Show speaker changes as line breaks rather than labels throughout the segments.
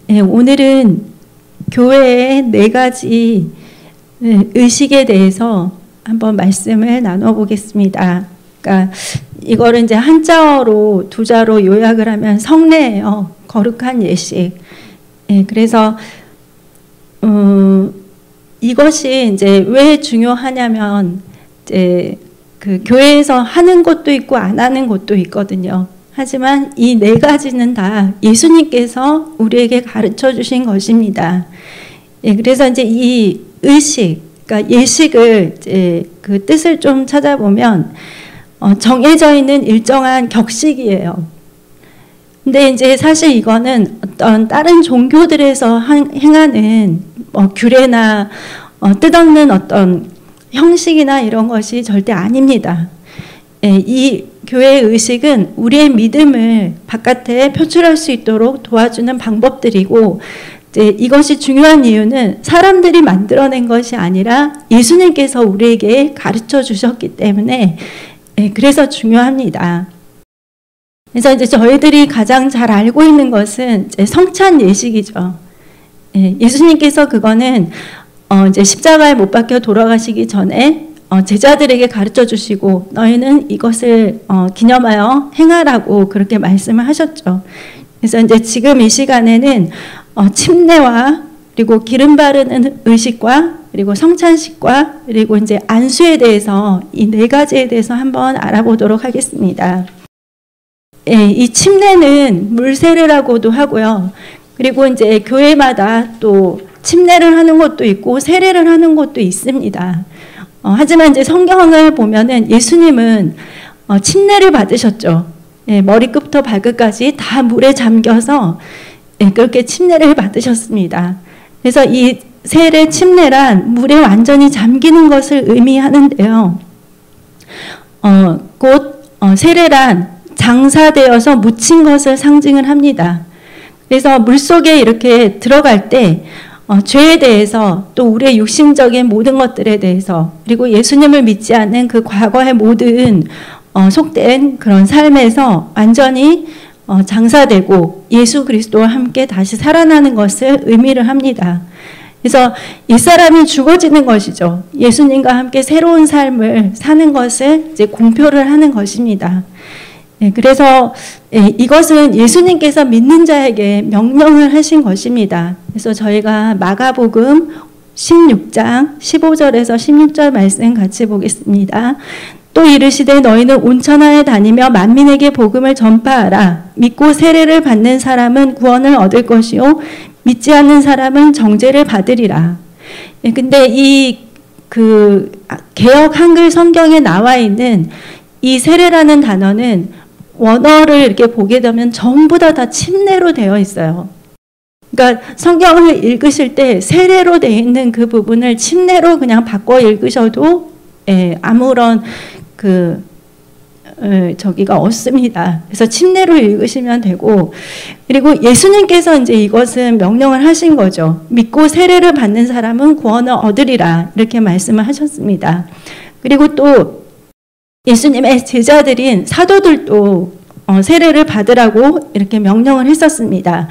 예, 오늘은 교회의 4가지 의식에 대해서 한번 말씀을 나눠보겠습니다. 그러니까 이거를 이제 한자어로 2자로 요약을 하면 성례예요. 거룩한 예식. 예, 그래서 이것이 이제 왜 중요하냐면 이제 그 교회에서 하는 것도 있고 안 하는 것도 있거든요. 하지만 이 4가지는 다 예수님께서 우리에게 가르쳐 주신 것입니다. 예, 그래서 이제 이 의식, 그러니까 예식을 이제 그 뜻을 좀 찾아보면 정해져 있는 일정한 격식이에요. 근데 이제 사실 이거는 어떤 다른 종교들에서 행하는 규례나 뜻없는 어떤 형식이나 이런 것이 절대 아닙니다. 예, 이 교회의 의식은 우리의 믿음을 바깥에 표출할 수 있도록 도와주는 방법들이고, 이제 이것이 중요한 이유는 사람들이 만들어낸 것이 아니라 예수님께서 우리에게 가르쳐 주셨기 때문에 예, 그래서 중요합니다. 그래서 이제 저희들이 가장 잘 알고 있는 것은 이제 성찬 예식이죠. 예, 예수님께서 그거는 이제 십자가에 못 박혀 돌아가시기 전에 제자들에게 가르쳐 주시고 너희는 이것을 기념하여 행하라고 그렇게 말씀을 하셨죠. 그래서 이제 지금 이 시간에는 침례와 그리고 기름 바르는 의식과 그리고 성찬식과 그리고 이제 안수에 대해서 이 4가지에 대해서 한번 알아보도록 하겠습니다. 예, 이 침례는 물세례라고도 하고요. 그리고 이제 교회마다 또 침례를 하는 것도 있고 세례를 하는 것도 있습니다. 하지만 이제 성경을 보면은 예수님은 침례를 받으셨죠. 예, 머리끝부터 발끝까지 다 물에 잠겨서 예, 그렇게 침례를 받으셨습니다. 그래서 이 세례 침례란 물에 완전히 잠기는 것을 의미하는데요. 곧 세례란 장사되어서 묻힌 것을 상징을 합니다. 그래서 물속에 이렇게 들어갈 때 죄에 대해서 또 우리의 육신적인 모든 것들에 대해서 그리고 예수님을 믿지 않는 그 과거의 모든 속된 그런 삶에서 완전히 장사되고 예수 그리스도와 함께 다시 살아나는 것을 의미를 합니다. 그래서 옛사람이 죽어지는 것이죠. 예수님과 함께 새로운 삶을 사는 것을 이제 공표를 하는 것입니다. 네, 그래서 이것은 예수님께서 믿는 자에게 명령을 하신 것입니다. 그래서 저희가 마가복음 16장 15절에서 16절 말씀 같이 보겠습니다. 또 이르시되 너희는 온 천하에 다니며 만민에게 복음을 전파하라. 믿고 세례를 받는 사람은 구원을 얻을 것이요 믿지 않는 사람은 정죄를 받으리라. 근데 이 개역 한글 성경에 나와 있는 이 세례라는 단어는 원어를 이렇게 보게 되면 전부 다 침례로 되어 있어요. 그러니까 성경을 읽으실 때 세례로 되어 있는 그 부분을 침례로 그냥 바꿔 읽으셔도 아무런 저기가 없습니다. 그래서 침례로 읽으시면 되고, 그리고 예수님께서 이제 이것은 명령을 하신 거죠. 믿고 세례를 받는 사람은 구원을 얻으리라 이렇게 말씀을 하셨습니다. 그리고 또 예수님의 제자들인 사도들도 세례를 받으라고 이렇게 명령을 했었습니다.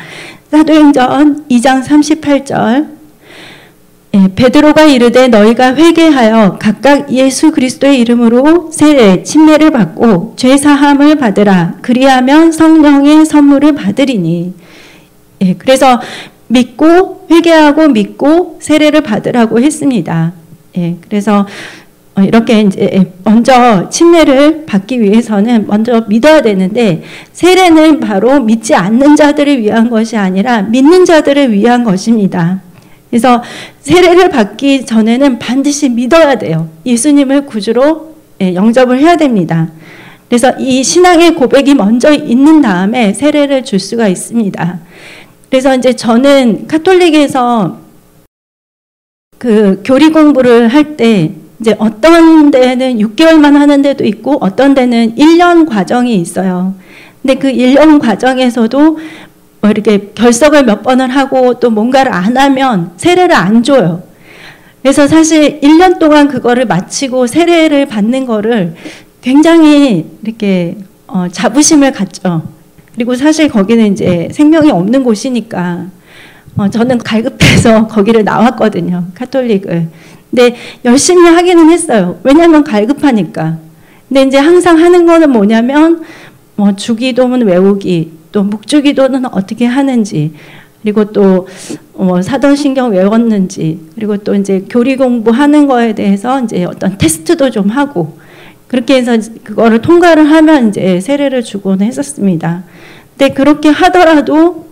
사도행전 2장 38절 베드로가 이르되 너희가 회개하여 각각 예수 그리스도의 이름으로 세례 침례를 받고 죄 사함을 받으라. 그리하면 성령의 선물을 받으리니. 그래서 믿고 회개하고 믿고 세례를 받으라고 했습니다. 그래서 이렇게 이제 먼저 침례를 받기 위해서는 먼저 믿어야 되는데 세례는 바로 믿지 않는 자들을 위한 것이 아니라 믿는 자들을 위한 것입니다. 그래서 세례를 받기 전에는 반드시 믿어야 돼요. 예수님을 구주로 영접을 해야 됩니다. 그래서 이 신앙의 고백이 먼저 있는 다음에 세례를 줄 수가 있습니다. 그래서 이제 저는 카톨릭에서 그 교리 공부를 할 때 이제 어떤 데는 6개월만 하는 데도 있고 어떤 데는 1년 과정이 있어요. 근데 그 1년 과정에서도 이렇게 결석을 몇 번을 하고 또 뭔가를 안 하면 세례를 안 줘요. 그래서 사실 1년 동안 그거를 마치고 세례를 받는 거를 굉장히 이렇게 자부심을 갖죠. 그리고 사실 거기는 이제 생명이 없는 곳이니까 저는 갈급해서 거기를 나왔거든요. 카톨릭을. 근데 열심히 하기는 했어요. 왜냐하면 갈급하니까. 근데 이제 항상 하는 거는 뭐냐면 주기도문 외우기, 또 묵주기도는 어떻게 하는지, 그리고 또 사도신경 외웠는지, 그리고 또 이제 교리 공부하는 거에 대해서 이제 어떤 테스트도 좀 하고, 그렇게 해서 그거를 통과를 하면 이제 세례를 주곤 했었습니다. 근데 그렇게 하더라도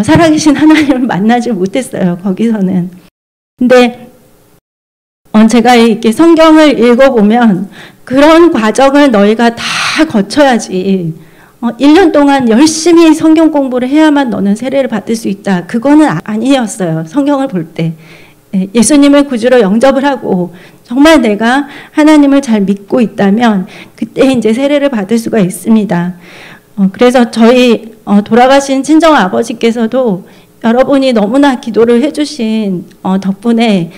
살아계신 하나님을 만나지 못했어요. 거기서는. 근데 제가 이렇게 성경을 읽어보면 그런 과정을 너희가 다 거쳐야지 1년 동안 열심히 성경 공부를 해야만 너는 세례를 받을 수 있다. 그거는 아니었어요. 성경을 볼 때. 예수님을 구주로 영접을 하고 정말 내가 하나님을 잘 믿고 있다면 그때 이제 세례를 받을 수가 있습니다. 그래서 저희 돌아가신 친정 아버지께서도 여러분이 너무나 기도를 해주신 덕분에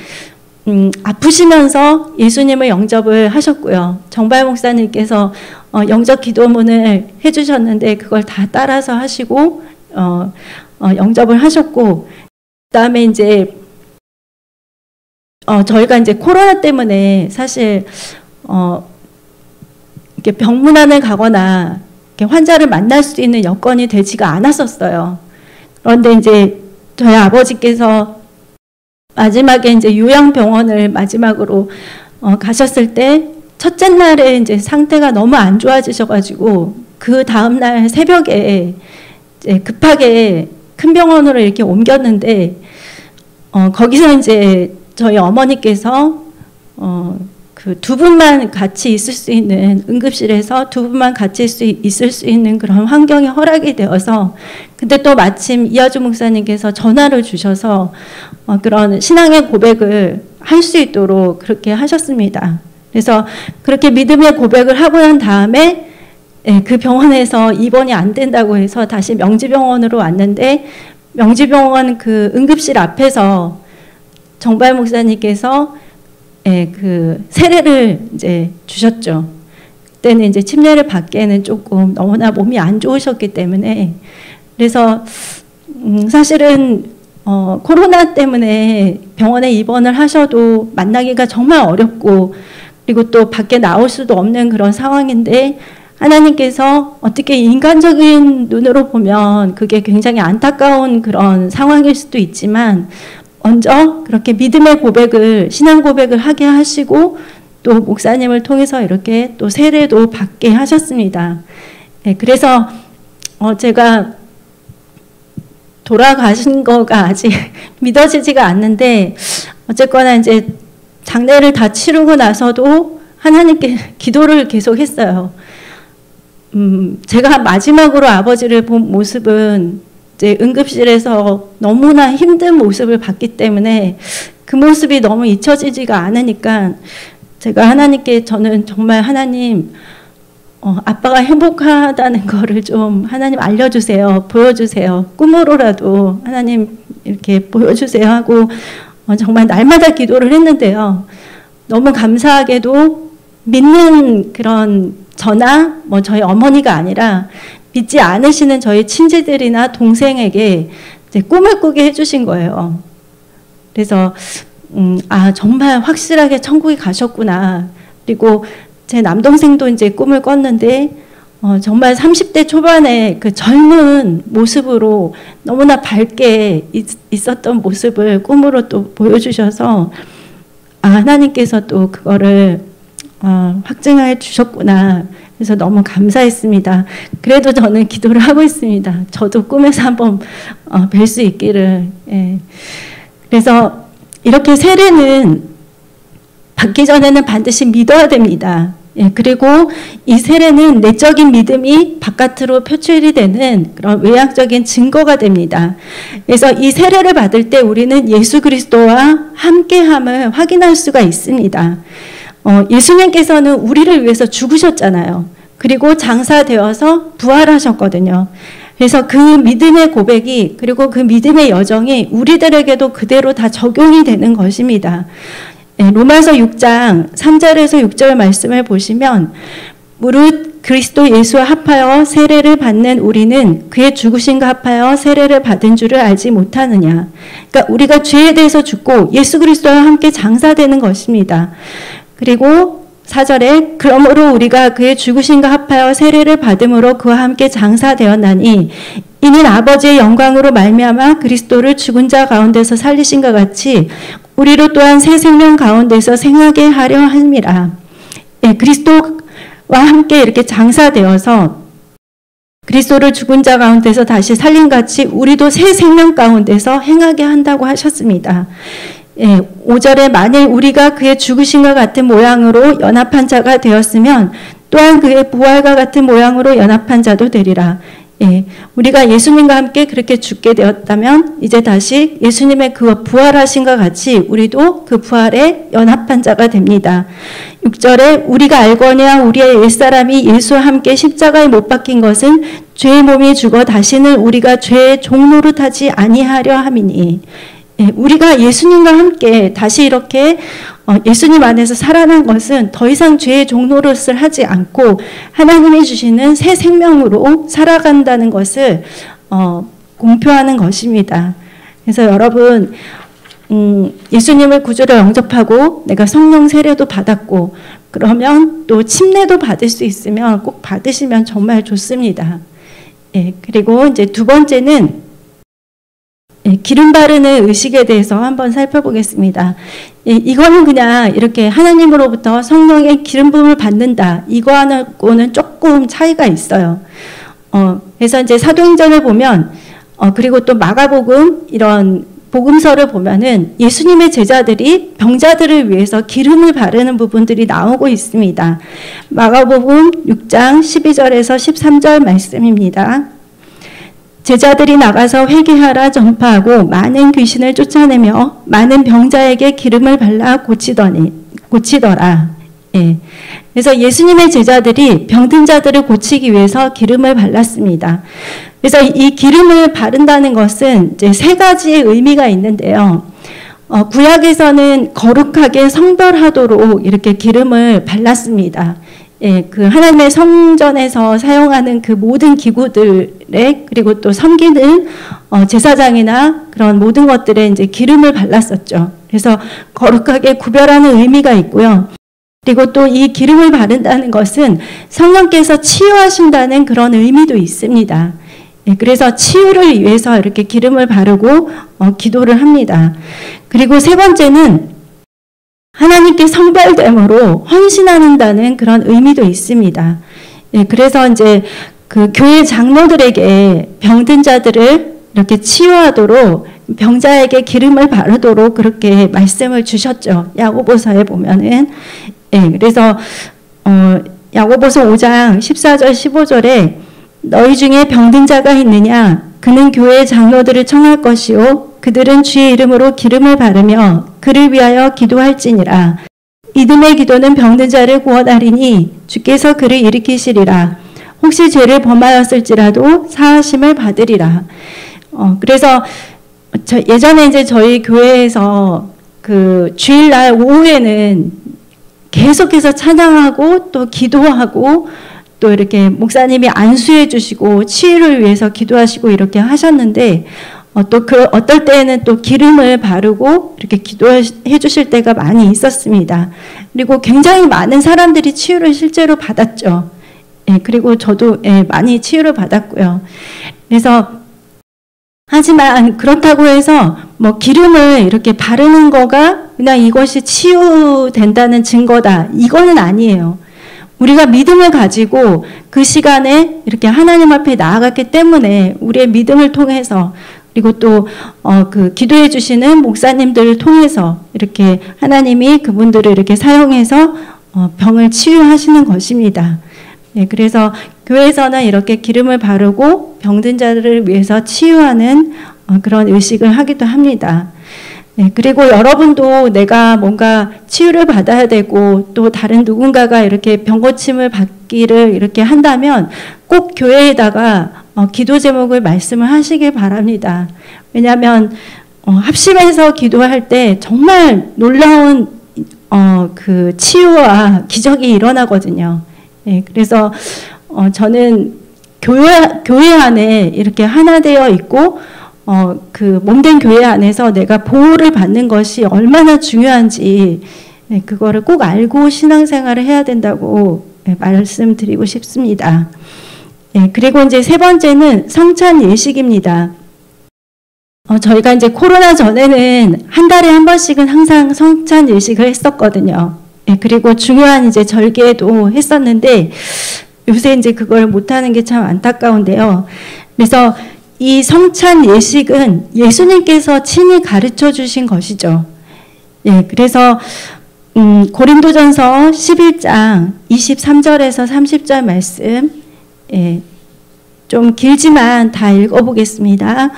아프시면서 예수님을 영접을 하셨고요. 정발 목사님께서 영접 기도문을 해주셨는데 그걸 다 따라서 하시고 영접을 하셨고, 그다음에 이제 저희가 이제 코로나 때문에 사실 이렇게 병문안을 가거나 이렇게 환자를 만날 수 있는 여건이 되지가 않았었어요. 그런데 이제 저희 아버지께서 마지막에 이제 요양병원을 마지막으로 가셨을 때 첫째 날에 이제 상태가 너무 안 좋아지셔가지고 그 다음 날 새벽에 이제 급하게 큰 병원으로 이렇게 옮겼는데 거기서 이제 저희 어머니께서 그 두 분만 같이 있을 수 있는, 응급실에서 두 분만 같이 있을 수 있는 그런 환경이 허락이 되어서, 근데 또 마침 이하주 목사님께서 전화를 주셔서 그런 신앙의 고백을 할 수 있도록 그렇게 하셨습니다. 그래서 그렇게 믿음의 고백을 하고 난 다음에 그 병원에서 입원이 안 된다고 해서 다시 명지병원으로 왔는데, 명지병원 그 응급실 앞에서 정발 목사님께서 그 세례를 이제 주셨죠. 그때는 이제 침례를 받기에는 조금 너무나 몸이 안 좋으셨기 때문에, 그래서 사실은 코로나 때문에 병원에 입원을 하셔도 만나기가 정말 어렵고, 그리고 또 밖에 나올 수도 없는 그런 상황인데, 하나님께서 어떻게 인간적인 눈으로 보면 그게 굉장히 안타까운 그런 상황일 수도 있지만, 먼저 그렇게 믿음의 고백을, 신앙 고백을 하게 하시고 또 목사님을 통해서 이렇게 또 세례도 받게 하셨습니다. 그래서 제가 돌아가신 거가 아직 믿어지지가 않는데, 어쨌거나 이제 장례를 다 치르고 나서도 하나님께 기도를 계속 했어요. 제가 마지막으로 아버지를 본 모습은 이제 응급실에서 너무나 힘든 모습을 봤기 때문에 그 모습이 너무 잊혀지지가 않으니까 제가 하나님께, 저는 정말 하나님, 아빠가 행복하다는 거를 좀 하나님 알려주세요. 보여주세요. 꿈으로라도 하나님 이렇게 보여주세요 하고 정말 날마다 기도를 했는데요. 너무 감사하게도 믿는 그런 저나 저희 어머니가 아니라 믿지 않으시는 저희 친지들이나 동생에게 이제 꿈을 꾸게 해주신 거예요. 그래서 정말 확실하게 천국에 가셨구나. 그리고 제 남동생도 이제 꿈을 꿨는데 정말 30대 초반에 그 젊은 모습으로 너무나 밝게 있었던 모습을 꿈으로 또 보여주셔서 하나님께서 또 그거를 확증해 주셨구나. 그래서 너무 감사했습니다. 그래도 저는 기도를 하고 있습니다. 저도 꿈에서 한번 뵐 수 있기를. 그래서 이렇게 세례는 받기 전에는 반드시 믿어야 됩니다. 그리고 이 세례는 내적인 믿음이 바깥으로 표출이 되는 그런 외향적인 증거가 됩니다. 그래서 이 세례를 받을 때 우리는 예수 그리스도와 함께함을 확인할 수가 있습니다. 예수님께서는 우리를 위해서 죽으셨잖아요. 그리고 장사되어서 부활하셨거든요. 그래서 그 믿음의 고백이, 그리고 그 믿음의 여정이 우리들에게도 그대로 다 적용이 되는 것입니다. 로마서 6장 3절에서 6절 말씀을 보시면 무릇 그리스도 예수와 합하여 세례를 받는 우리는 그의 죽으심과 합하여 세례를 받은 줄을 알지 못하느냐. 그러니까 우리가 죄에 대해서 죽고 예수 그리스도와 함께 장사되는 것입니다. 그리고 4절에 그러므로 우리가 그의 죽으심과 합하여 세례를 받음으로 그와 함께 장사되었나니 이는 아버지의 영광으로 말미암아 그리스도를 죽은 자 가운데서 살리신과 같이 우리로 또한 새 생명 가운데서 생하게 하려 함이라. 예, 그리스도와 함께 이렇게 장사되어서 그리스도를 죽은 자 가운데서 다시 살림같이 우리도 새 생명 가운데서 행하게 한다고 하셨습니다. 예, 5절에 만일 우리가 그의 죽으심과 같은 모양으로 연합한 자가 되었으면 또한 그의 부활과 같은 모양으로 연합한 자도 되리라. 예, 우리가 예수님과 함께 그렇게 죽게 되었다면 이제 다시 예수님의 그 부활하심과 같이 우리도 그 부활에 연합한 자가 됩니다. 6절에 우리가 알거니와 우리의 옛사람이 예수와 함께 십자가에 못 박힌 것은 죄의 몸이 죽어 다시는 우리가 죄의 종노릇하지 아니하려 함이니. 예, 우리가 예수님과 함께 다시 이렇게 예수님 안에서 살아난 것은 더 이상 죄의 종노릇을 하지 않고 하나님이 주시는 새 생명으로 살아간다는 것을 공표하는 것입니다. 그래서 여러분 예수님을 구주로 영접하고 내가 성령 세례도 받았고 그러면 또 침례도 받을 수 있으면 꼭 받으시면 정말 좋습니다. 예, 그리고 이제 두 번째는 기름 바르는 의식에 대해서 한번 살펴보겠습니다. 이거는 그냥 이렇게 하나님으로부터 성령의 기름 부음을 받는다. 이거하고는 조금 차이가 있어요. 그래서 이제 사도행전을 보면 그리고 또 마가복음 이런 복음서를 보면은 예수님의 제자들이 병자들을 위해서 기름을 바르는 부분들이 나오고 있습니다. 마가복음 6장 12절에서 13절 말씀입니다. 제자들이 나가서 회개하라 전파하고 많은 귀신을 쫓아내며 많은 병자에게 기름을 발라 고치더라. 예. 그래서 예수님의 제자들이 병든 자들을 고치기 위해서 기름을 발랐습니다. 그래서 이 기름을 바른다는 것은 이제 세 가지의 의미가 있는데요. 구약에서는 거룩하게 성별하도록 이렇게 기름을 발랐습니다. 예, 그 하나님의 성전에서 사용하는 그 모든 기구들에 그리고 또 섬기는 제사장이나 그런 모든 것들에 이제 기름을 발랐었죠. 그래서 거룩하게 구별하는 의미가 있고요. 그리고 또 이 기름을 바른다는 것은 성령께서 치유하신다는 그런 의미도 있습니다. 예, 그래서 치유를 위해서 이렇게 기름을 바르고 기도를 합니다. 그리고 세 번째는 하나님께 성별됨으로 헌신한다는 그런 의미도 있습니다. 예, 그래서 이제 그 교회 장로들에게 병든 자들을 이렇게 치유하도록 병자에게 기름을 바르도록 그렇게 말씀을 주셨죠. 야고보서에 보면은. 예, 그래서 야고보서 5장 14절 15절에 너희 중에 병든 자가 있느냐? 그는 교회의 장로들을 청할 것이요 그들은 주의 이름으로 기름을 바르며 그를 위하여 기도할지니라. 믿음의 기도는 병든 자를 구원하리니 주께서 그를 일으키시리라. 혹시 죄를 범하였을지라도 사하심을 받으리라. 그래서 예전에 이제 저희 교회에서 그 주일날 오후에는 계속해서 찬양하고 또 기도하고 또 이렇게 목사님이 안수해 주시고 치유를 위해서 기도하시고 이렇게 하셨는데 또 어떨 때에는 또 기름을 바르고 이렇게 기도해 주실 때가 많이 있었습니다. 그리고 굉장히 많은 사람들이 치유를 실제로 받았죠. 예, 그리고 저도 많이 치유를 받았고요. 그래서 하지만 그렇다고 해서 뭐 기름을 이렇게 바르는 거가 그냥 이것이 치유된다는 증거다. 이거는 아니에요. 우리가 믿음을 가지고 그 시간에 이렇게 하나님 앞에 나아갔기 때문에 우리의 믿음을 통해서 그리고 또 그 기도해 주시는 목사님들을 통해서 이렇게 하나님이 그분들을 이렇게 사용해서 병을 치유하시는 것입니다. 네, 그래서 교회에서는 이렇게 기름을 바르고 병든 자들을 위해서 치유하는 그런 의식을 하기도 합니다. 네, 그리고 여러분도 내가 뭔가 치유를 받아야 되고 또 다른 누군가가 이렇게 병고침을 받기를 이렇게 한다면 꼭 교회에다가 기도 제목을 말씀을 하시길 바랍니다. 왜냐하면 합심해서 기도할 때 정말 놀라운 그 치유와 기적이 일어나거든요. 예, 그래서 저는 교회 안에 이렇게 하나 되어 있고, 그 몸된 교회 안에서 내가 보호를 받는 것이 얼마나 중요한지, 그거를 꼭 알고 신앙생활을 해야 된다고 말씀드리고 싶습니다. 그리고 이제 세 번째는 성찬 예식입니다. 저희가 이제 코로나 전에는 한 달에 한 번씩은 항상 성찬 예식을 했었거든요. 그리고 중요한 이제 절기에도 했었는데 요새 이제 그걸 못하는 게 참 안타까운데요. 그래서 이 성찬 예식은 예수님께서 친히 가르쳐 주신 것이죠. 그래서 고린도전서 11장 23절에서 30절 말씀, 좀 길지만 다 읽어보겠습니다.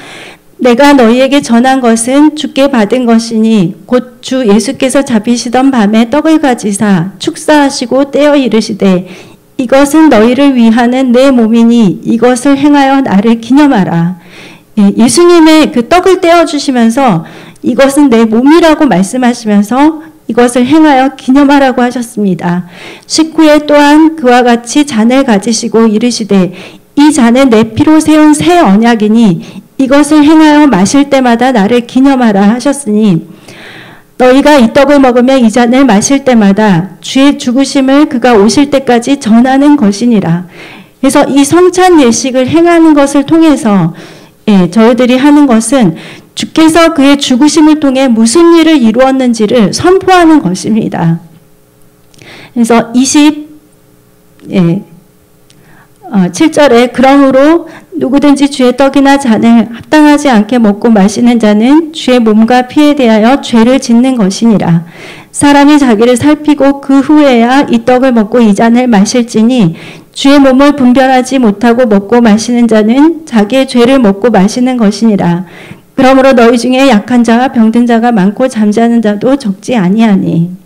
내가 너희에게 전한 것은 주께 받은 것이니 곧 주 예수께서 잡히시던 밤에 떡을 가지사 축사하시고 떼어 이르시되 이것은 너희를 위하는 내 몸이니 이것을 행하여 나를 기념하라. 예수님의 그 떡을 떼어 주시면서 이것은 내 몸이라고 말씀하시면서 이것을 행하여 기념하라고 하셨습니다. 식후에 또한 그와 같이 잔을 가지시고 이르시되 이 잔은 내 피로 세운 새 언약이니 이것을 행하여 마실 때마다 나를 기념하라 하셨으니 너희가 이 떡을 먹으며 이 잔을 마실 때마다 주의 죽으심을 그가 오실 때까지 전하는 것이니라. 그래서 이 성찬 예식을 행하는 것을 통해서 저희들이 하는 것은 주께서 그의 죽으심을 통해 무슨 일을 이루었는지를 선포하는 것입니다. 그래서 7절에 그러므로 누구든지 주의 떡이나 잔을 합당하지 않게 먹고 마시는 자는 주의 몸과 피에 대하여 죄를 짓는 것이니라. 사람이 자기를 살피고 그 후에야 이 떡을 먹고 이 잔을 마실지니 주의 몸을 분별하지 못하고 먹고 마시는 자는 자기의 죄를 먹고 마시는 것이니라. 그러므로 너희 중에 약한 자와 병든 자가 많고 잠자는 자도 적지 아니하니.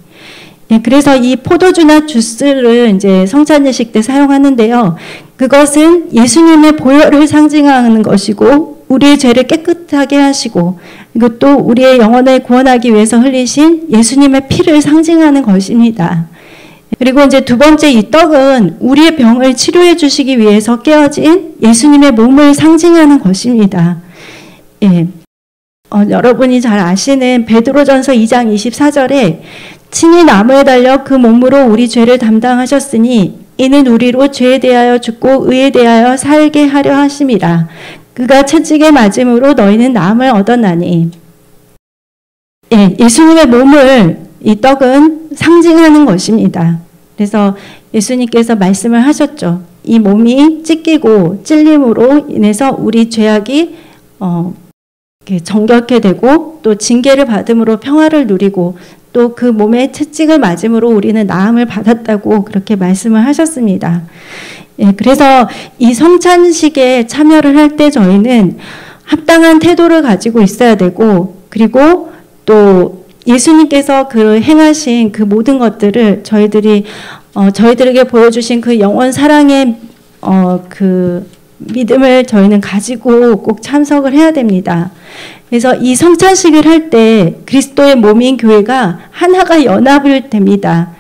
그래서 이 포도주나 주스를 이제 성찬 예식 때 사용하는데요. 그것은 예수님의 보혈을 상징하는 것이고 우리의 죄를 깨끗하게 하시고 그리고 또 우리의 영혼을 구원하기 위해서 흘리신 예수님의 피를 상징하는 것입니다. 그리고 이제 두 번째 이 떡은 우리의 병을 치료해 주시기 위해서 깨어진 예수님의 몸을 상징하는 것입니다. 여러분이 잘 아시는 베드로전서 2장 24절에 친히 나무에 달려 그 몸으로 우리 죄를 담당하셨으니 이는 우리로 죄에 대하여 죽고 의에 대하여 살게 하려 하심이라. 그가 채찍에 맞음으로 너희는 나음을 얻었나니. 예수님의 몸을 이 떡은 상징하는 것입니다. 그래서 예수님께서 말씀을 하셨죠. 이 몸이 찢기고 찔림으로 인해서 우리 죄악이 정결케 되고 또 징계를 받음으로 평화를 누리고 또 그 몸에 채찍을 맞음으로 우리는 나음을 받았다고 그렇게 말씀을 하셨습니다. 그래서 이 성찬식에 참여를 할 때 저희는 합당한 태도를 가지고 있어야 되고 그리고 또 예수님께서 그 행하신 그 모든 것들을 저희들에게 보여주신 그 영원 사랑의 그 믿음을 저희는 가지고 꼭 참석을 해야 됩니다. 그래서 이 성찬식을 할 때 그리스도의 몸인 교회가 하나가 연합을 됩니다.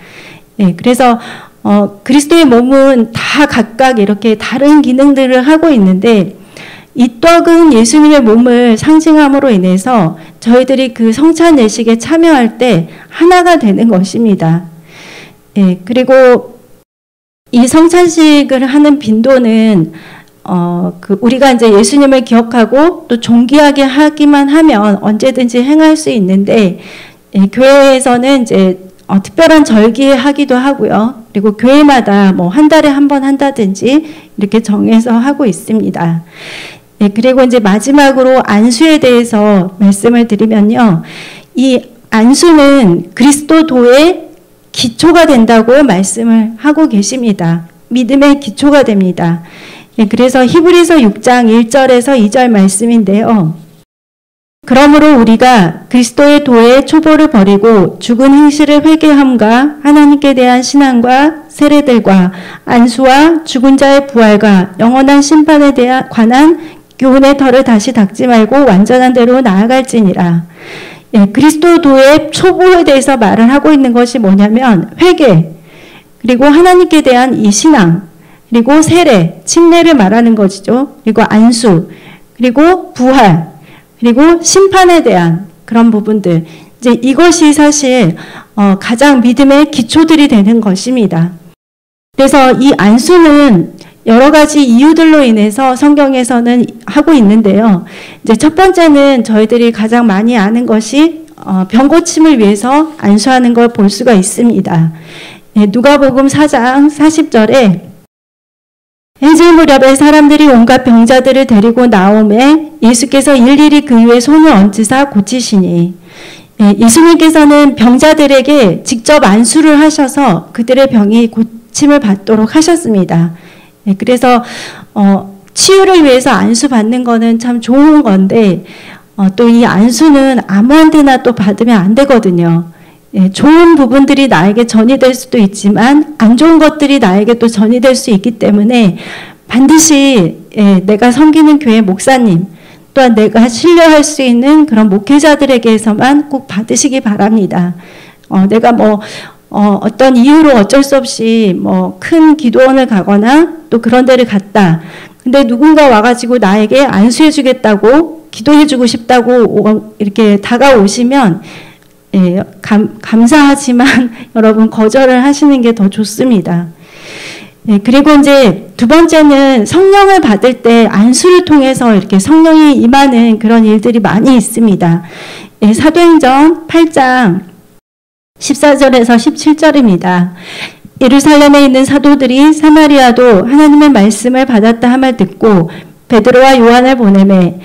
그래서 그리스도의 몸은 다 각각 이렇게 다른 기능들을 하고 있는데 이 떡은 예수님의 몸을 상징함으로 인해서 저희들이 그 성찬 예식에 참여할 때 하나가 되는 것입니다. 그리고 이 성찬식을 하는 빈도는 우리가 이제 예수님을 기억하고 또 존귀하게 하기만 하면 언제든지 행할 수 있는데, 교회에서는 이제 특별한 절기에 하기도 하고요. 그리고 교회마다 뭐 한 달에 한 번 한다든지 이렇게 정해서 하고 있습니다. 그리고 이제 마지막으로 안수에 대해서 말씀을 드리면요. 이 안수는 그리스도도의 기초가 된다고 말씀을 하고 계십니다. 믿음의 기초가 됩니다. 그래서 히브리서 6장 1절에서 2절 말씀인데요. 그러므로 우리가 그리스도의 도의 초보를 버리고 죽은 행실을 회개함과 하나님께 대한 신앙과 세례들과 안수와 죽은 자의 부활과 영원한 심판에 관한 교훈의 털을 다시 닦지 말고 완전한 대로 나아갈지니라. 그리스도 도의 초보에 대해서 말을 하고 있는 것이 뭐냐면 회개, 그리고 하나님께 대한 이 신앙, 그리고 세례, 침례를 말하는 것이죠. 그리고 안수, 그리고 부활, 그리고 심판에 대한 그런 부분들. 이제 이것이 사실 가장 믿음의 기초들이 되는 것입니다. 그래서 이 안수는 여러 가지 이유들로 인해서 성경에서는 하고 있는데요. 이제 첫 번째는 저희들이 가장 많이 아는 것이 병 고침을 위해서 안수하는 걸 볼 수가 있습니다. 누가복음 4장 40절에 해질 무렵에 사람들이 온갖 병자들을 데리고 나오매 예수께서 일일이 그 위에 손을 얹으사 고치시니, 예수님께서는 병자들에게 직접 안수를 하셔서 그들의 병이 고침을 받도록 하셨습니다. 그래서 치유를 위해서 안수 받는 거는 참 좋은 건데 또 이 안수는 아무한테나 또 받으면 안 되거든요. 좋은 부분들이 나에게 전이 될 수도 있지만 안 좋은 것들이 나에게 또 전이 될 수 있기 때문에 반드시 내가 섬기는 교회 목사님 또한 내가 신뢰할 수 있는 그런 목회자들에게서만 꼭 받으시기 바랍니다. 내가 어떤 이유로 어쩔 수 없이 큰 기도원을 가거나 또 그런 데를 갔다. 근데 누군가 와가지고 나에게 안수해주겠다고 기도해주고 싶다고 이렇게 다가오시면 감사하지만 여러분 거절을 하시는 게 더 좋습니다. 그리고 이제 두 번째는 성령을 받을 때 안수를 통해서 이렇게 성령이 임하는 그런 일들이 많이 있습니다. 사도행전 8장 14절에서 17절입니다. 예루살렘에 있는 사도들이 사마리아도 하나님의 말씀을 받았다 함을 듣고 베드로와 요한을 보내매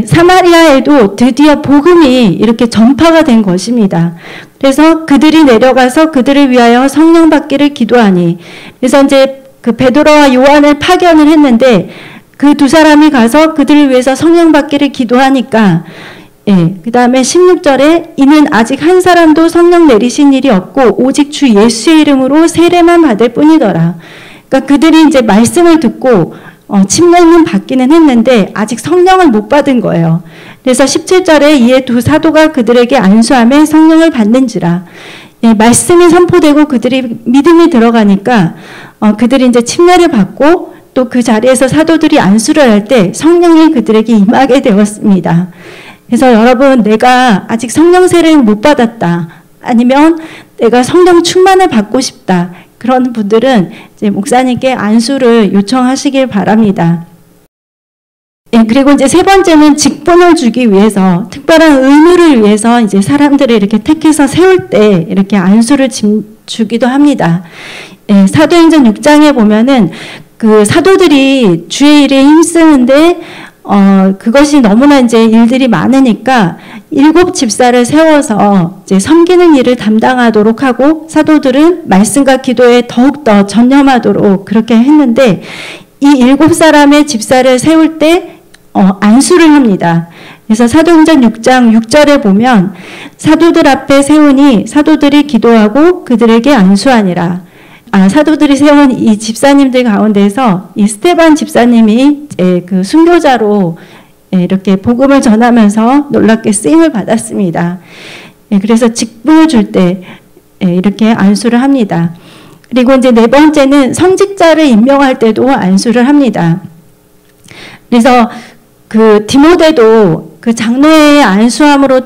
사마리아에도 드디어 복음이 이렇게 전파가 된 것입니다. 그래서 그들이 내려가서 그들을 위하여 성령 받기를 기도하니, 그래서 이제 그 베드로와 요한을 파견을 했는데 그 두 사람이 가서 그들을 위해서 성령 받기를 기도하니까 그 다음에 16절에 이는 아직 한 사람도 성령 내리신 일이 없고 오직 주 예수의 이름으로 세례만 받을 뿐이더라. 그러니까 그들이 이제 말씀을 듣고 침례는 받기는 했는데 아직 성령을 못 받은 거예요. 그래서 17절에 이에 두 사도가 그들에게 안수하며 성령을 받는지라. 말씀이 선포되고 그들이 믿음이 들어가니까 그들이 이제 침례를 받고 또 그 자리에서 사도들이 안수를 할 때 성령이 그들에게 임하게 되었습니다. 그래서 여러분, 내가 아직 성령 세례를 못 받았다, 아니면 내가 성령 충만을 받고 싶다, 그런 분들은 이제 목사님께 안수를 요청하시길 바랍니다. 그리고 이제 세 번째는 직분을 주기 위해서, 특별한 의무를 위해서 이제 사람들을 이렇게 택해서 세울 때 이렇게 안수를 주기도 합니다. 사도행전 6장에 보면은 그 사도들이 주의 일에 힘쓰는데 그것이 너무나 이제 일들이 많으니까 7 집사를 세워서 이제 섬기는 일을 담당하도록 하고 사도들은 말씀과 기도에 더욱더 전념하도록 그렇게 했는데, 이 7 사람의 집사를 세울 때 안수를 합니다. 그래서 사도행전 6장 6절에 보면 사도들 앞에 세우니 사도들이 기도하고 그들에게 안수하니라. 사도들이 세운 이 집사님들 가운데서 이 스데반 집사님이 그 순교자로 이렇게 복음을 전하면서 놀랍게 쓰임을 받았습니다. 그래서 직분을 줄 때 이렇게 안수를 합니다. 그리고 이제 네 번째는 성직자를 임명할 때도 안수를 합니다. 그래서 그 디모데도 그 장로의 안수함으로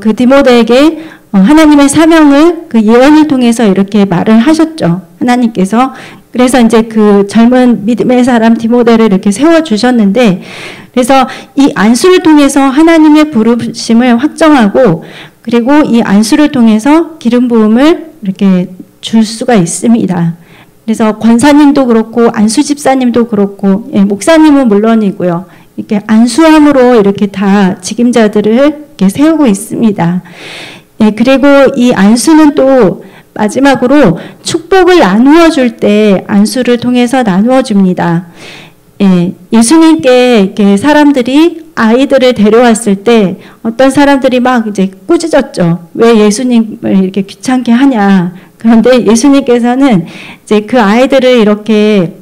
그 디모데에게 하나님의 사명을 그 예언을 통해서 이렇게 말을 하셨죠. 하나님께서. 그래서 이제 그 젊은 믿음의 사람 디모데를 이렇게 세워주셨는데, 그래서 이 안수를 통해서 하나님의 부르심을 확정하고, 그리고 이 안수를 통해서 기름 부음을 이렇게 줄 수가 있습니다. 그래서 권사님도 그렇고 안수 집사님도 그렇고 목사님은 물론이고요. 이렇게 안수함으로 이렇게 다 직임자들을 이렇게 세우고 있습니다. 그리고 이 안수는 또 마지막으로 축복을 나누어 줄 때 안수를 통해서 나누어 줍니다. 예수님께 이렇게 사람들이 아이들을 데려왔을 때 어떤 사람들이 막 이제 꾸짖었죠. 왜 예수님을 이렇게 귀찮게 하냐. 그런데 예수님께서는 이제 그 아이들을 이렇게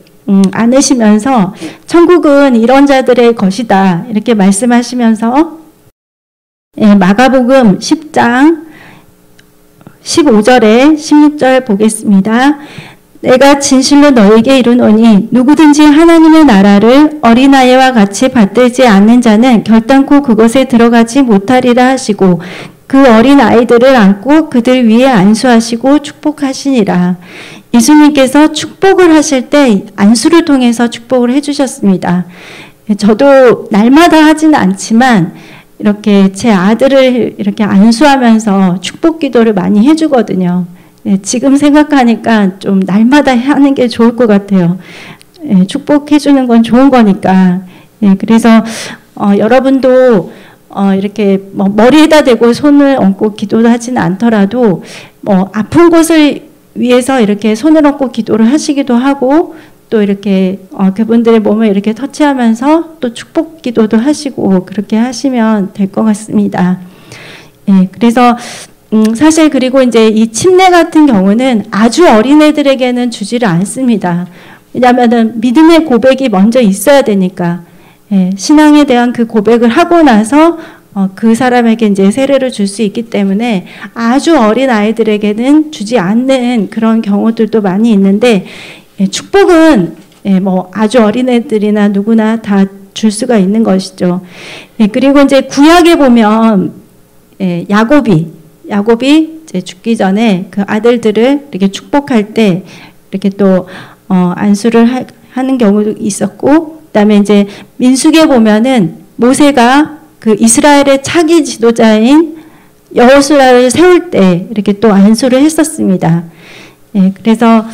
안으시면서 천국은 이런 자들의 것이다, 이렇게 말씀하시면서 마가복음 10장 15절에 16절 보겠습니다. 내가 진실로 너에게 이르노니 누구든지 하나님의 나라를 어린아이와 같이 받들지 않는 자는 결단코 그것에 들어가지 못하리라 하시고 그 어린아이들을 안고 그들 위에 안수하시고 축복하시니라. 예수님께서 축복을 하실 때 안수를 통해서 축복을 해주셨습니다. 저도 날마다 하지는 않지만 이렇게 제 아들을 이렇게 안수하면서 축복 기도를 많이 해주거든요. 지금 생각하니까 좀 날마다 하는 게 좋을 것 같아요. 축복해주는 건 좋은 거니까. 그래서 여러분도 이렇게 머리에다 대고 손을 얹고 기도를 하지는 않더라도 아픈 곳을 위해서 이렇게 손을 얹고 기도를 하시기도 하고 또 이렇게 그분들의 몸을 이렇게 터치하면서 또 축복 기도도 하시고 그렇게 하시면 될 것 같습니다. 그래서 사실 그리고 이제 이 침례 같은 경우는 아주 어린애들에게는 주지를 않습니다. 왜냐하면은 믿음의 고백이 먼저 있어야 되니까. 신앙에 대한 그 고백을 하고 나서 그 사람에게 이제 세례를 줄 수 있기 때문에 아주 어린 아이들에게는 주지 않는 그런 경우들도 많이 있는데 축복은 뭐 아주 어린 애들이나 누구나 다 줄 수가 있는 것이죠. 그리고 이제 구약에 보면 야곱이 이제 죽기 전에 그 아들들을 이렇게 축복할 때 이렇게 또 안수를 하는 경우도 있었고, 그다음에 이제 민수기에 보면은 모세가 그 이스라엘의 차기 지도자인 여호수아를 세울 때 이렇게 또 안수를 했었습니다. 그래서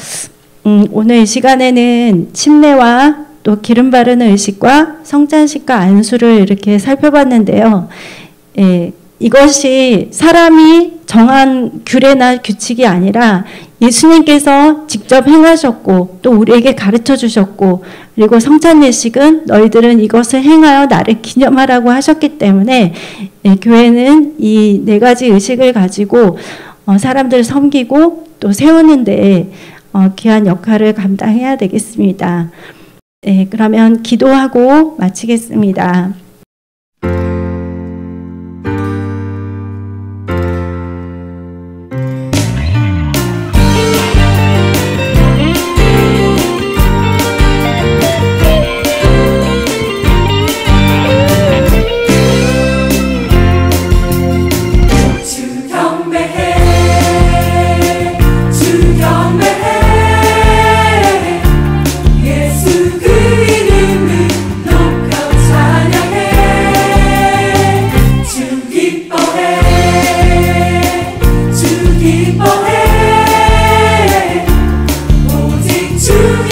오늘 이 시간에는 침례와 또 기름 바르는 의식과 성찬식과 안수를 이렇게 살펴봤는데요. 이것이 사람이 정한 규례나 규칙이 아니라 예수님께서 직접 행하셨고 또 우리에게 가르쳐 주셨고, 그리고 성찬 예식은 너희들은 이것을 행하여 나를 기념하라고 하셨기 때문에 교회는 이 4가지 의식을 가지고 사람들을 섬기고 또 세우는데 귀한 역할을 감당해야 되겠습니다. 그러면 기도하고 마치겠습니다.
기뻐해 오직 주